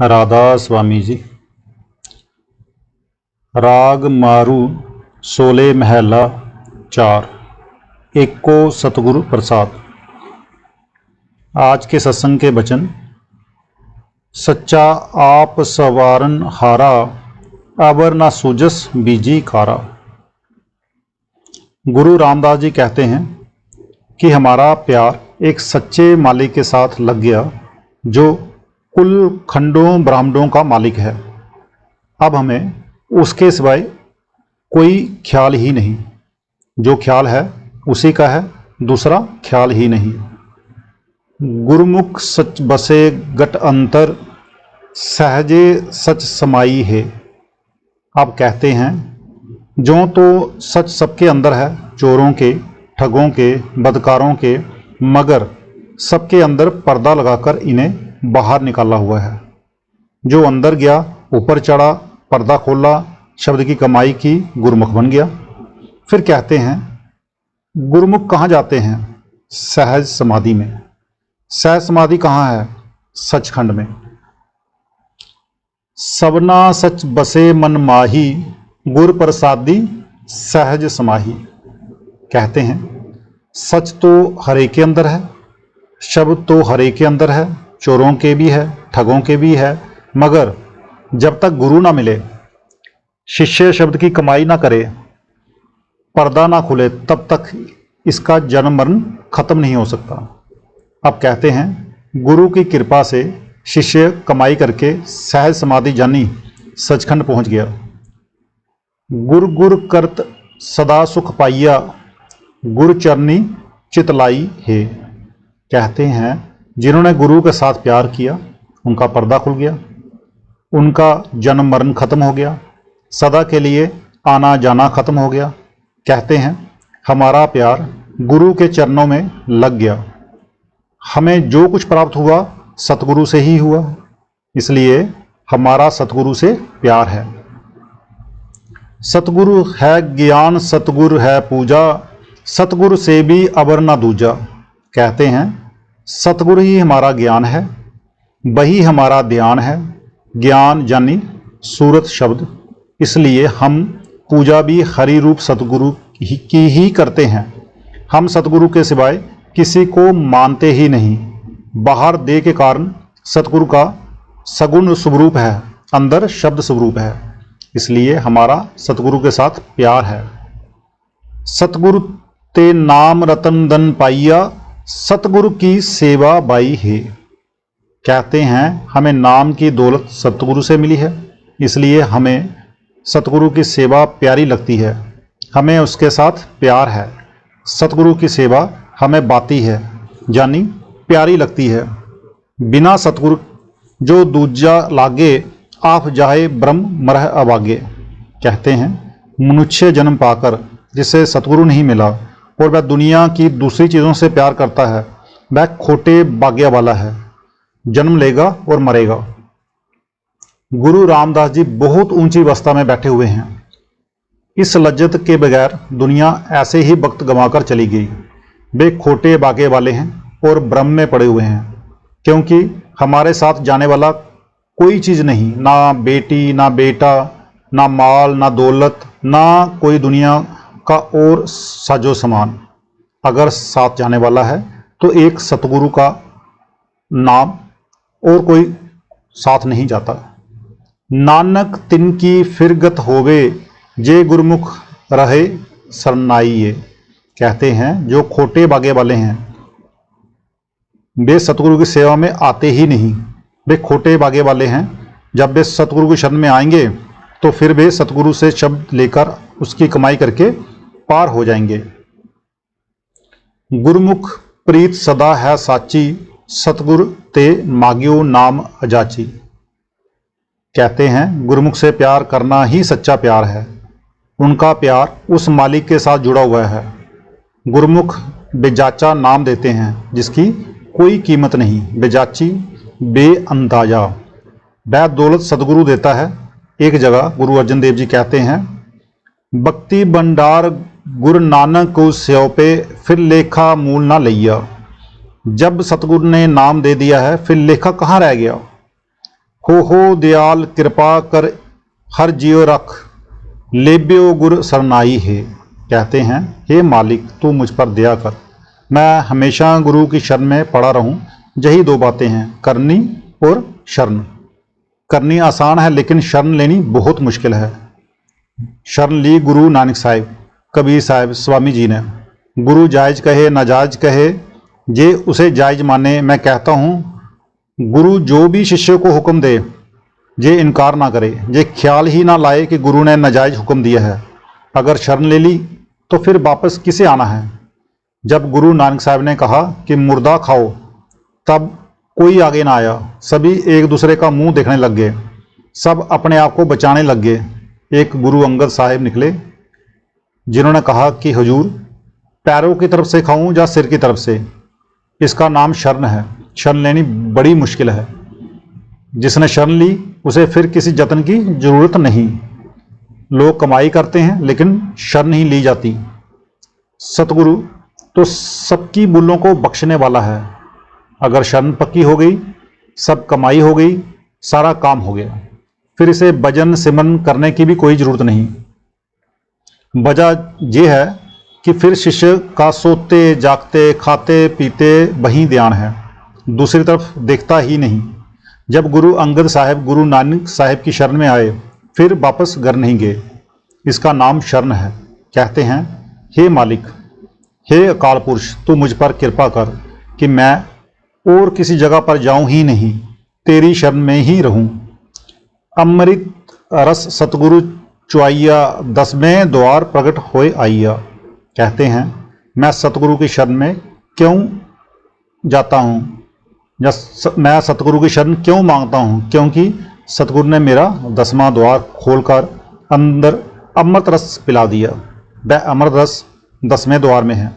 राधा स्वामी जी। राग मारू सोले महला 4 एको सतगुरु प्रसाद। आज के सत्संग के वचन। सच्चा आप सवारन हारा, अबर ना सूजस बीजी कारा। गुरु रामदास जी कहते हैं कि हमारा प्यार एक सच्चे मालिक के साथ लग गया जो कुल खंडों ब्रह्मांडों का मालिक है। अब हमें उसके सिवाय कोई ख्याल ही नहीं। जो ख्याल है उसी का है, दूसरा ख्याल ही नहीं। गुरमुख सच बसे गट अंतर, सहजे सच समाई है। अब कहते हैं जो तो सच सबके अंदर है, चोरों के, ठगों के, बदकारों के, मगर सबके अंदर पर्दा लगाकर इन्हें बाहर निकाला हुआ है। जो अंदर गया, ऊपर चढ़ा, पर्दा खोला, शब्द की कमाई की, गुरमुख बन गया। फिर कहते हैं गुरमुख कहाँ जाते हैं? सहज समाधि में। सहज समाधि कहाँ है? सचखंड में। सबना सच बसे मन माही, गुर प्रसादी सहज समाही। कहते हैं सच तो हर एक के अंदर है, शब्द तो हर एक के अंदर है, चोरों के भी है, ठगों के भी है, मगर जब तक गुरु ना मिले, शिष्य शब्द की कमाई ना करे, पर्दा ना खुले, तब तक इसका जन्म मरण खत्म नहीं हो सकता। अब कहते हैं गुरु की कृपा से शिष्य कमाई करके सहज समाधि जानी सचखंड पहुंच गया। गुर गुर करत सदा सुख पाइया, गुरु चरनी चितलाई है। कहते हैं जिन्होंने गुरु के साथ प्यार किया उनका पर्दा खुल गया, उनका जन्म मरण खत्म हो गया, सदा के लिए आना जाना खत्म हो गया। कहते हैं हमारा प्यार गुरु के चरणों में लग गया। हमें जो कुछ प्राप्त हुआ सतगुरु से ही हुआ, इसलिए हमारा सतगुरु से प्यार है। सतगुरु है ज्ञान, सतगुरु है पूजा, सतगुरु से भी अबर ना दूजा। कहते हैं सतगुरु ही हमारा ज्ञान है, वही हमारा ध्यान है। ज्ञान यानी सूरत शब्द, इसलिए हम पूजा भी हरि रूप सतगुरु की ही करते हैं। हम सतगुरु के सिवाय किसी को मानते ही नहीं। बाहर देह के कारण सतगुरु का सगुण स्वरूप है, अंदर शब्द स्वरूप है, इसलिए हमारा सतगुरु के साथ प्यार है। सतगुरु ते नाम रतन धन पाइया, सतगुरु की सेवा बाई है। कहते हैं हमें नाम की दौलत सतगुरु से मिली है, इसलिए हमें सतगुरु की सेवा प्यारी लगती है, हमें उसके साथ प्यार है। सतगुरु की सेवा हमें बाती है, यानी प्यारी लगती है। बिना सतगुरु जो दूजा लागे, आप जाए ब्रह्म मरह अभागे। कहते हैं मनुष्य जन्म पाकर जिसे सतगुरु नहीं मिला और वह दुनिया की दूसरी चीज़ों से प्यार करता है, वह खोटे भाग्य वाला है, जन्म लेगा और मरेगा। गुरु रामदास जी बहुत ऊंची अवस्था में बैठे हुए हैं। इस लज्जत के बगैर दुनिया ऐसे ही वक्त गंवाकर चली गई। वे खोटे भाग्य वाले हैं और ब्रह्म में पड़े हुए हैं, क्योंकि हमारे साथ जाने वाला कोई चीज़ नहीं, ना बेटी, ना बेटा, ना माल, ना दौलत, ना कोई दुनिया का और साजो सामान। अगर साथ जाने वाला है तो एक सतगुरु का नाम, और कोई साथ नहीं जाता। नानक तिनकी फिरगत होवे, जे गुरमुख रहे सरनाइए। कहते हैं जो खोटे भाग्य वाले हैं वे सतगुरु की सेवा में आते ही नहीं, वे खोटे भाग्य वाले हैं। जब वे सतगुरु की शरण में आएंगे तो फिर वे सतगुरु से शब्द लेकर उसकी कमाई करके पार हो जाएंगे। गुरमुख प्रीत सदा है साची, सतगुरु ते माग्यो नाम अजाची। कहते हैं गुरमुख से प्यार करना ही सच्चा प्यार है। उनका प्यार उस मालिक के साथ जुड़ा हुआ है। गुरमुख बेजाचा नाम देते हैं जिसकी कोई कीमत नहीं, बेजाची बेअंदाजा। वह दौलत सतगुरु देता है। एक जगह गुरु अर्जन देव जी कहते हैं भक्ति भंडार गुरु नानक को स्योपे, फिर लेखा मूल ना लिया। जब सतगुरु ने नाम दे दिया है फिर लेखा कहाँ रह गया। हो दयाल कृपा कर हर जियो रख, लेब्यो गुर सरनाई है। कहते हैं, हे मालिक तू मुझ पर दया कर, मैं हमेशा गुरु की शरण में पड़ा रहूं। यही दो बातें हैं, करनी और शरण। करनी आसान है लेकिन शरण लेनी बहुत मुश्किल है। शरण ली गुरु नानक साहिब, कबीर साहिब, स्वामी जी ने। गुरु जायज़ कहे नाजायज़ कहे, जे उसे जायज़ माने। मैं कहता हूँ गुरु जो भी शिष्य को हुक्म दे, जे इनकार ना करे, जे ख्याल ही ना लाए कि गुरु ने नाजायज़ हुक्म दिया है। अगर शरण ले ली तो फिर वापस किसे आना है। जब गुरु नानक साहब ने कहा कि मुर्दा खाओ, तब कोई आगे ना आया। सभी एक दूसरे का मुंह देखने लग गए, सब अपने आप को बचाने लग गए। एक गुरु अंगद साहिब निकले, जिन्होंने कहा कि हुजूर, पैरों की तरफ से खाऊं या सिर की तरफ से? इसका नाम शरण है। शरण लेनी बड़ी मुश्किल है। जिसने शरण ली उसे फिर किसी जतन की जरूरत नहीं। लोग कमाई करते हैं लेकिन शरण नहीं ली जाती। सतगुरु तो सबकी भूलों को बख्शने वाला है। अगर शरण पक्की हो गई, सब कमाई हो गई, सारा काम हो गया। फिर इसे भजन सिमरन करने की भी कोई ज़रूरत नहीं। वजह यह है कि फिर शिष्य का सोते जागते खाते पीते वहीं ध्यान है, दूसरी तरफ देखता ही नहीं। जब गुरु अंगद साहिब गुरु नानक साहिब की शरण में आए, फिर वापस घर नहीं गए। इसका नाम शरण है। कहते हैं, हे मालिक, हे अकाल पुरुष, तू मुझ पर कृपा कर कि मैं और किसी जगह पर जाऊं ही नहीं, तेरी शरण में ही रहूं। अमृत रस सतगुरु चुआइया, 10वें द्वार प्रकट होए आइया। कहते हैं, मैं सतगुरु की शरण में क्यों जाता हूं, या मैं सतगुरु की शरण क्यों मांगता हूं? क्योंकि सतगुरु ने मेरा 10वां द्वार खोलकर अंदर अमृत रस पिला दिया। वह अमृत रस 10वें द्वार में है।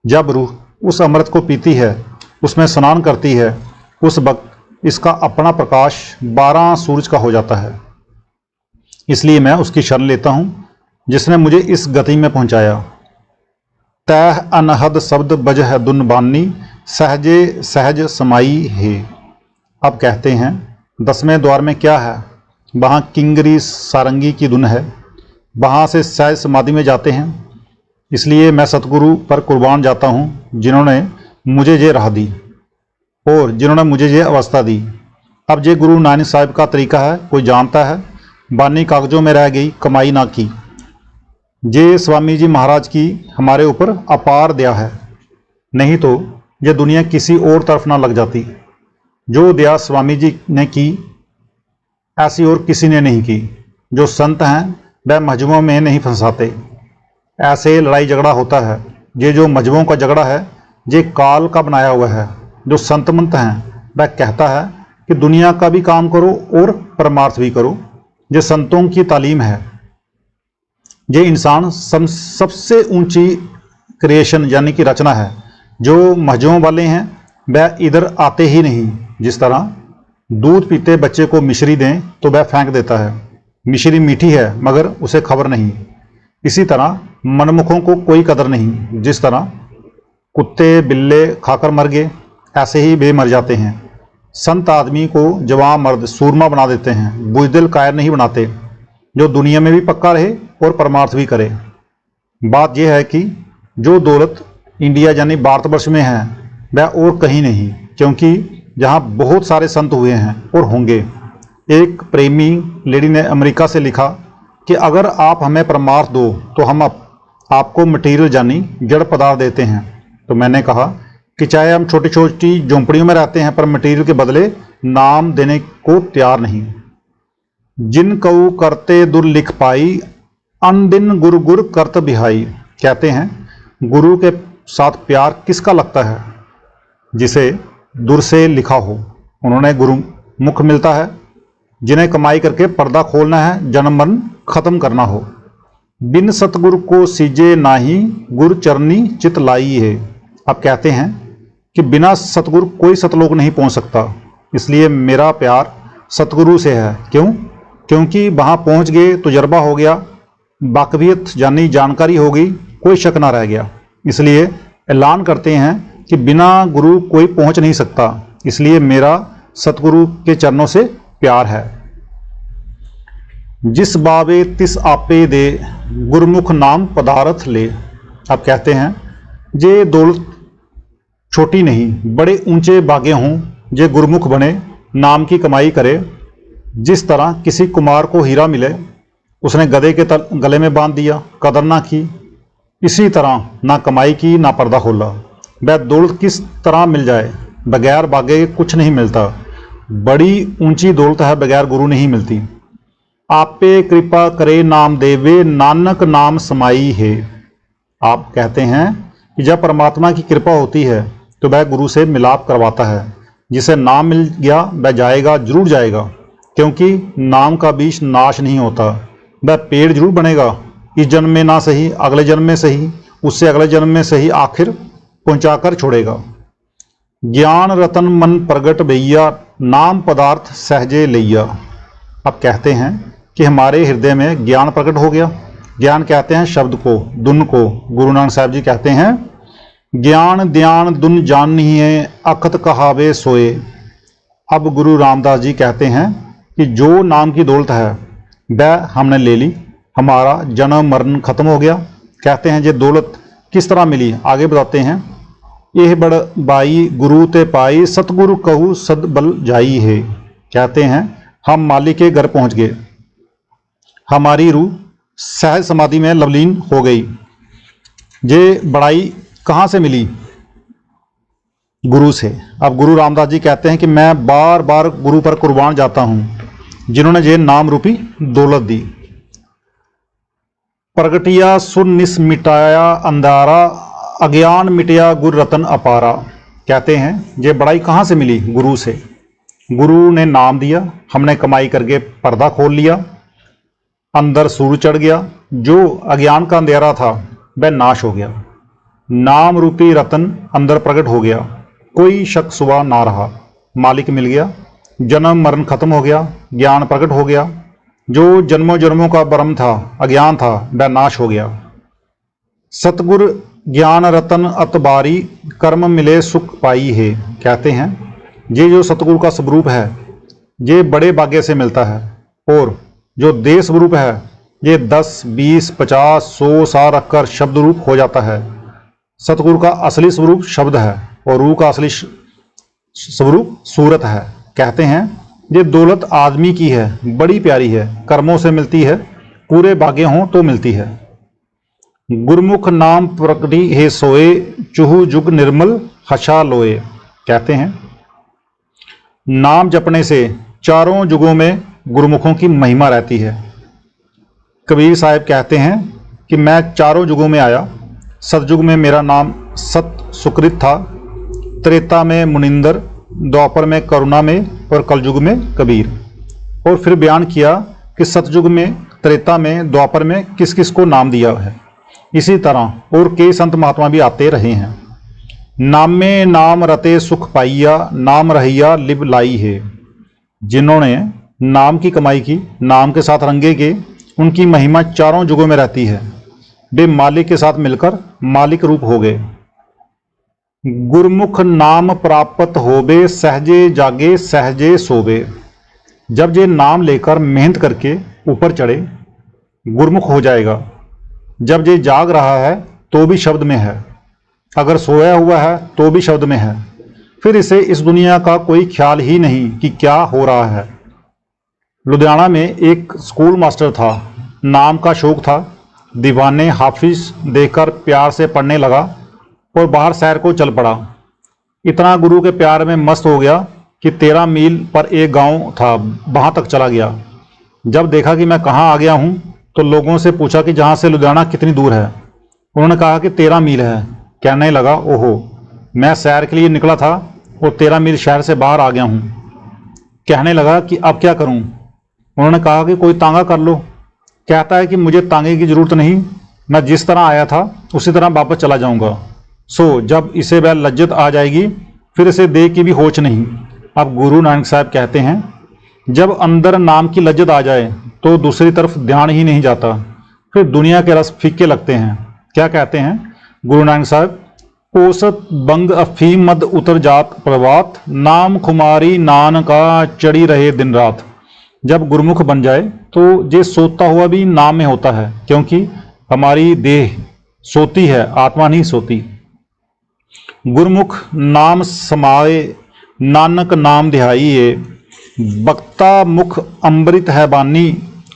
जब रूह उस अमृत को पीती है, उसमें स्नान करती है, उस वक्त इसका अपना प्रकाश 12 सूरज का हो जाता है। इसलिए मैं उसकी शरण लेता हूं, जिसने मुझे इस गति में पहुंचाया। तह अनहद शब्द बजह दुन बानी, सहजे सहज समाई है। अब कहते हैं, 10वें द्वार में क्या है? वहाँ किंगरी सारंगी की धुन है। वहाँ से सहज समाधि में जाते हैं। इसलिए मैं सतगुरु पर कुर्बान जाता हूँ, जिन्होंने मुझे ये राह दी और जिन्होंने मुझे ये अवस्था दी। अब ये गुरु नानक साहिब का तरीका है, कोई जानता है। बानी कागजों में रह गई, कमाई ना की। ये स्वामी जी महाराज की हमारे ऊपर अपार दया है, नहीं तो ये दुनिया किसी और तरफ ना लग जाती। जो दया स्वामी जी ने की, ऐसी और किसी ने नहीं की। जो संत हैं वह मजहबों में नहीं फंसाते। ऐसे लड़ाई झगड़ा होता है। ये जो मजहबों का झगड़ा है, ये काल का बनाया हुआ है। जो संत मंत हैं वह कहता है कि दुनिया का भी काम करो और परमार्थ भी करो। ये संतों की तालीम है। ये इंसान सबसे ऊंची क्रिएशन यानी कि रचना है। जो मजहबों वाले हैं वह इधर आते ही नहीं। जिस तरह दूध पीते बच्चे को मिश्री दें तो वह फेंक देता है। मिश्री मीठी है मगर उसे खबर नहीं। इसी तरह मनमुखों को कोई कदर नहीं। जिस तरह कुत्ते बिल्ले खाकर मर गए, ऐसे ही वे मर जाते हैं। संत आदमी को जवान मर्द सूरमा बना देते हैं, बुजदिल कायर नहीं बनाते, जो दुनिया में भी पक्का रहे और परमार्थ भी करे। बात यह है कि जो दौलत इंडिया यानी भारतवर्ष में है वह और कहीं नहीं, क्योंकि जहाँ बहुत सारे संत हुए हैं और होंगे। एक प्रेमी लेडी ने अमेरिका से लिखा कि अगर आप हमें परमार्थ दो तो हम आपको मटेरियल यानी जड़ पदार्थ देते हैं। तो मैंने कहा कि चाहे हम छोटी छोटी झोंपड़ियों में रहते हैं पर मटेरियल के बदले नाम देने को तैयार नहीं। जिन कऊ करते दुर लिख पाई, अन दिन गुरु गुर करत बिहाई। कहते हैं, गुरु के साथ प्यार किसका लगता है? जिसे दूर से लिखा हो। उन्होंने गुरु मुख मिलता है। जिन्हें कमाई करके पर्दा खोलना है, जन्म मरण खत्म करना हो। बिन सतगुरु को सीजे नाही, गुरु चरनी चित लाई है। अब कहते हैं कि बिना सतगुरु कोई सतलोक नहीं पहुंच सकता। इसलिए मेरा प्यार सतगुरु से है। क्यों? क्योंकि वहां पहुंच गए, तजुर्बा हो गया, बाकवियत यानी जानकारी हो गई, कोई शक ना रह गया। इसलिए ऐलान करते हैं कि बिना गुरु कोई पहुंच नहीं सकता। इसलिए मेरा सतगुरु के चरणों से प्यार है। जिस बावे तिस आपे दे, गुरमुख नाम पदार्थ ले। अब कहते हैं जे दौलत छोटी नहीं, बड़े ऊंचे बागे हों, जे गुरमुख बने, नाम की कमाई करे। जिस तरह किसी कुमार को हीरा मिले, उसने गधे के गले में बांध दिया, कदर ना की, इसी तरह ना कमाई की ना पर्दा खोला। वह दौलत किस तरह मिल जाए, बगैर बागे कुछ नहीं मिलता। बड़ी ऊंची दौलत है, बगैर गुरु नहीं मिलती। आपे कृपा करे नाम देवे, नानक नाम समाई है। आप कहते हैं कि जब परमात्मा की कृपा होती है तो वह गुरु से मिलाप करवाता है। जिसे नाम मिल गया वह जाएगा, जरूर जाएगा, क्योंकि नाम का बीज नाश नहीं होता। वह पेड़ जरूर बनेगा, इस जन्म में ना सही, अगले जन्म में सही, उससे अगले जन्म में सही, आखिर पहुंचाकर छोड़ेगा। ज्ञान रतन मन प्रगट भैया, नाम पदार्थ सहजे लैया। अब कहते हैं कि हमारे हृदय में ज्ञान प्रकट हो गया। ज्ञान कहते हैं शब्द को, दुन को। गुरु नानक साहब जी कहते हैं ज्ञान ध्यान दुन जानिए, अखत कहावे सोए। अब गुरु रामदास जी कहते हैं कि जो नाम की दौलत है वह हमने ले ली, हमारा जन्म मरण खत्म हो गया। कहते हैं ये दौलत किस तरह मिली, आगे बताते हैं। यह बड़ बाई गुरु ते पाई, सतगुरु कहू सद बल जाई है। कहते हैं हम मालिक के घर पहुंच गए, हमारी रूह सहज समाधि में लवलीन हो गई। ये बड़ाई कहाँ से मिली, गुरु से। अब गुरु रामदास जी कहते हैं कि मैं बार बार गुरु पर कुर्बान जाता हूँ, जिन्होंने ये नाम रूपी दौलत दी। प्रगटिया सुनिस मिटाया अंधारा, अज्ञान मिटिया गुर रतन अपारा। कहते हैं ये बड़ाई कहाँ से मिली, गुरु से। गुरु ने नाम दिया, हमने कमाई करके पर्दा खोल लिया, अंदर सूरज चढ़ गया, जो अज्ञान का अंधेरा था वह नाश हो गया। नाम रूपी रतन अंदर प्रकट हो गया, कोई शक सुबह ना रहा, मालिक मिल गया, जन्म मरण खत्म हो गया, ज्ञान प्रकट हो गया। जो जन्मों जन्मों का भ्रम था, अज्ञान था, वह नाश हो गया। सतगुर ज्ञान रतन अतबारी, कर्म मिले सुख पाई है। कहते हैं ये जो सतगुरु का स्वरूप है ये बड़े भाग्य से मिलता है, और जो देह स्वरूप है ये 10, 20, 50, 100 साल रखकर शब्द रूप हो जाता है। सतगुरु का असली स्वरूप शब्द है और रूह का असली स्वरूप सूरत है। कहते हैं ये दौलत आदमी की है, बड़ी प्यारी है, कर्मों से मिलती है, पूरे भाग्य हों तो मिलती है। गुरमुख नाम प्रकटी है सोए, चूहू जुग निर्मल हशा लोए। कहते हैं नाम जपने से चारों जुगों में गुरुमुखों की महिमा रहती है। कबीर साहब कहते हैं कि मैं चारों जुगों में आया, सतयुग में मेरा नाम सत सुकृत था, त्रेता में मुनिंदर, द्वापर में करुणा में, और कलयुग में कबीर। और फिर बयान किया कि सतयुग में, त्रेता में, द्वापर में किस किस को नाम दिया है। इसी तरह और कई संत महात्मा भी आते रहे हैं। नामे नाम रते सुख पाइया, नाम रहिया लिब लाई है। जिन्होंने नाम की कमाई की, नाम के साथ रंगे के, उनकी महिमा चारों जुगों में रहती है। वे मालिक के साथ मिलकर मालिक रूप हो गए। गुरमुख नाम प्राप्त होबे, सहजे जागे सहजे सोबे। जब ये नाम लेकर मेहनत करके ऊपर चढ़े, गुरमुख हो जाएगा। जब ये जाग रहा है तो भी शब्द में है, अगर सोया हुआ है तो भी शब्द में है। फिर इसे इस दुनिया का कोई ख्याल ही नहीं कि क्या हो रहा है। लुधियाना में एक स्कूल मास्टर था, नाम का शौक था, दीवाने हाफिज देखकर प्यार से पढ़ने लगा और बाहर शहर को चल पड़ा। इतना गुरु के प्यार में मस्त हो गया कि 13 मील पर एक गांव था, वहां तक चला गया। जब देखा कि मैं कहाँ आ गया हूँ तो लोगों से पूछा कि जहाँ से लुधियाना कितनी दूर है। उन्होंने कहा कि 13 मील है। कहने लगा ओहो, मैं सैर के लिए निकला था और 13 मील शहर से बाहर आ गया हूँ। कहने लगा कि अब क्या करूँ। उन्होंने कहा कि कोई तांगा कर लो। कहता है कि मुझे तांगे की ज़रूरत नहीं, मैं जिस तरह आया था उसी तरह वापस चला जाऊँगा। सो जब इसे वह लज्जत आ जाएगी फिर इसे देख की भी होश नहीं। अब गुरु नानक साहब कहते हैं जब अंदर नाम की लज्जत आ जाए तो दूसरी तरफ ध्यान ही नहीं जाता, फिर दुनिया के रस फीके लगते हैं। क्या कहते हैं गुरु नानक साहब, औसत बंग अफीम मद उतर जात प्रभात, नाम खुमारी नान का चढ़ी रहे दिन रात। जब गुरुमुख बन जाए तो ये सोता हुआ भी नाम में होता है, क्योंकि हमारी देह सोती है, आत्मा नहीं सोती। गुरमुख नाम समाए नानक नाम ध्याइए, बक्ता मुख अमृत है बानी,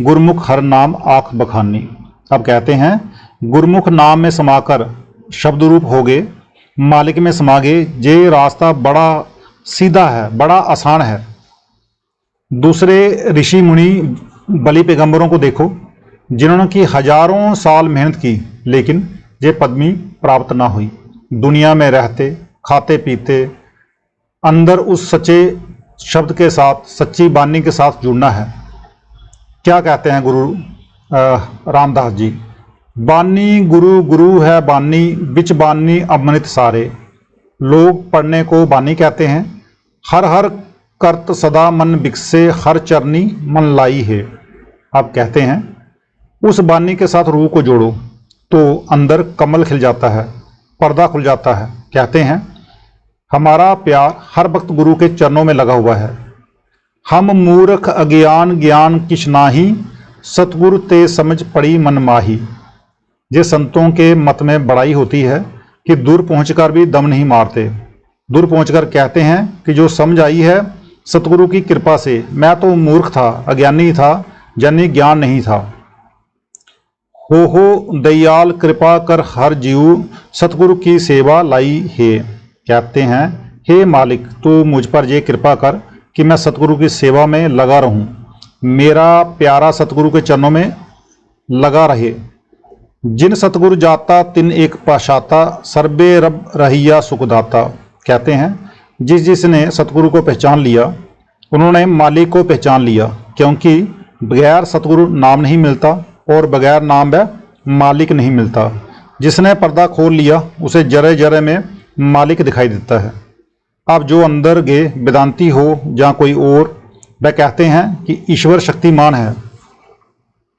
गुरमुख हर नाम आँख बखानी। अब कहते हैं गुरमुख नाम में समाकर शब्द रूप हो गए, मालिक में समा गए, ये रास्ता बड़ा सीधा है, बड़ा आसान है। दूसरे ऋषि मुनि बलि पैगंबरों को देखो, जिन्होंने कि हजारों साल मेहनत की, लेकिन ये पदवी प्राप्त ना हुई। दुनिया में रहते खाते पीते अंदर उस सच्चे शब्द के साथ, सच्ची बानी के साथ जुड़ना है। क्या कहते हैं गुरु रामदास जी, बानी गुरु गुरु है बानी, बिच बानी अमृत सारे। लोग पढ़ने को बानी कहते हैं। हर हर करत सदा मन बिकसे, हर चरनी मन लाई है। आप कहते हैं उस बानी के साथ रूह को जोड़ो तो अंदर कमल खिल जाता है, पर्दा खुल जाता है। कहते हैं हमारा प्यार हर वक्त गुरु के चरणों में लगा हुआ है। हम मूर्ख अज्ञान ज्ञान किछ नाही, सतगुरु ते समझ पड़ी मन माही। ये संतों के मत में बड़ाई होती है कि दूर पहुंचकर भी दम नहीं मारते। दूर पहुंचकर कहते हैं कि जो समझ आई है सतगुरु की कृपा से, मैं तो मूर्ख था, अज्ञानी था, जन्य ज्ञान नहीं था। हो दयाल कृपा कर हर जीव, सतगुरु की सेवा लाई है। कहते हैं हे मालिक, तू मुझ पर ये कृपा कर कि मैं सतगुरु की सेवा में लगा रहूं, मेरा प्यारा सतगुरु के चरणों में लगा रहे। जिन सतगुरु जाता तिन एक पाशाता, सर्बे रब रहिया सुखदाता। कहते हैं जिसने सतगुरु को पहचान लिया उन्होंने मालिक को पहचान लिया, क्योंकि बगैर सतगुरु नाम नहीं मिलता और बगैर नाम व मालिक नहीं मिलता। जिसने पर्दा खोल लिया उसे जरे जरे में मालिक दिखाई देता है। अब जो अंदर गए वेदांती हो या कोई और, वह कहते हैं कि ईश्वर शक्तिमान है।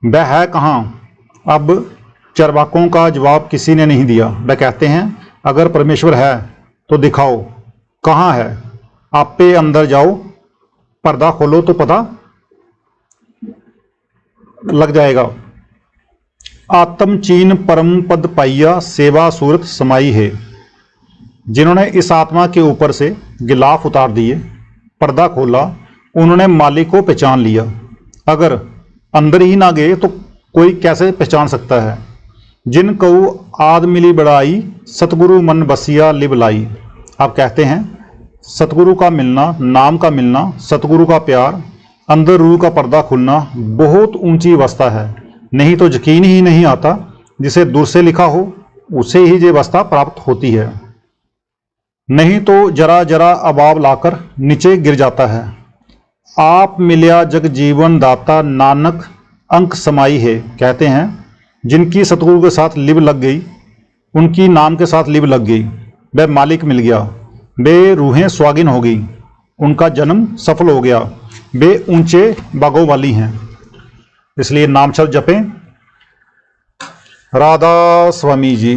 वह है कहाँ? अब चरवाकों का जवाब किसी ने नहीं दिया। वह कहते हैं अगर परमेश्वर है तो दिखाओ, कहाँ है? आप पे अंदर जाओ, पर्दा खोलो तो पता लग जाएगा। आत्म चीन परम पद पाइया, सेवा सूरत समाई है। जिन्होंने इस आत्मा के ऊपर से गिलाफ उतार दिए, पर्दा खोला, उन्होंने मालिक को पहचान लिया। अगर अंदर ही ना गए तो कोई कैसे पहचान सकता है? जिन कऊ आद मिली बड़ाई, सतगुरु मन बसिया लिब लाई। आप कहते हैं सतगुरु का मिलना, नाम का मिलना, सतगुरु का प्यार, अंदर रूह का पर्दा खुलना बहुत ऊंची अवस्था है। नहीं तो यकीन ही नहीं आता, जिसे दूर से लिखा हो उसे ही ये अवस्था प्राप्त होती है। नहीं तो जरा जरा अबाब लाकर नीचे गिर जाता है। आप मिलिया जग जीवन दाता, नानक अंक समाई है। कहते हैं जिनकी सतगुरु के साथ लिब लग गई, उनकी नाम के साथ लिब लग गई, वह मालिक मिल गया, वे रूहें स्वागिन हो गई, उनका जन्म सफल हो गया, वे ऊंचे बागों वाली हैं। इसलिए नाम शब्द जपें। राधा स्वामी जी।